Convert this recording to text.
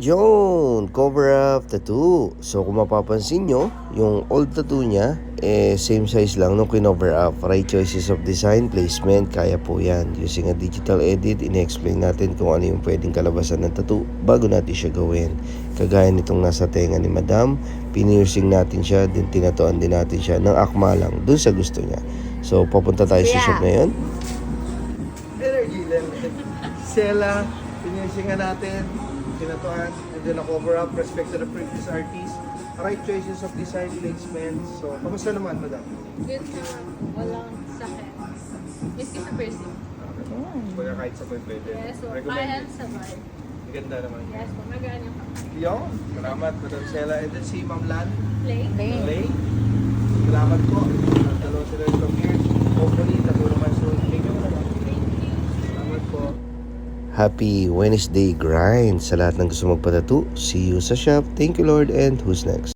Joan, cover up tattoo. So kung mapapansin nyo, yung old tattoo niya, same size lang nung kinover up. Right choices of design, placement, kaya po yan. Using a digital edit, ine-explain natin kung ano yung pwedeng kalabasan ng tattoo bago natin siya gawin. Kagaya nitong nasa tenga ni Madam, pinursing natin siya, din tinatuan din natin siya ng akma lang dun sa gusto niya. So papunta tayo sa shop ngayon. Energy level. Sela, pinursing natin. Tinatuan, and then na-cover up, respect to the previous artist, right choices of design, placement. So, kamusta naman, madam? Good naman. Walang sakit. Miski sa piercing. Kaya kahit sa may pwede. Yes, so kaya Recommended. sabay. Ganda naman. Yes, po. Magaan yung Yo, salamat, madam Sela. And then si Ma'am Lan, play. Lay. Salamat po. Nagdalo sila itong years. Hopefully, natulong man soon. Thank you, madam. Thank you. Salamat po. Happy Wednesday grind sa lahat ng gusto magpatattoo. See you sa shop. Thank you Lord, and who's next?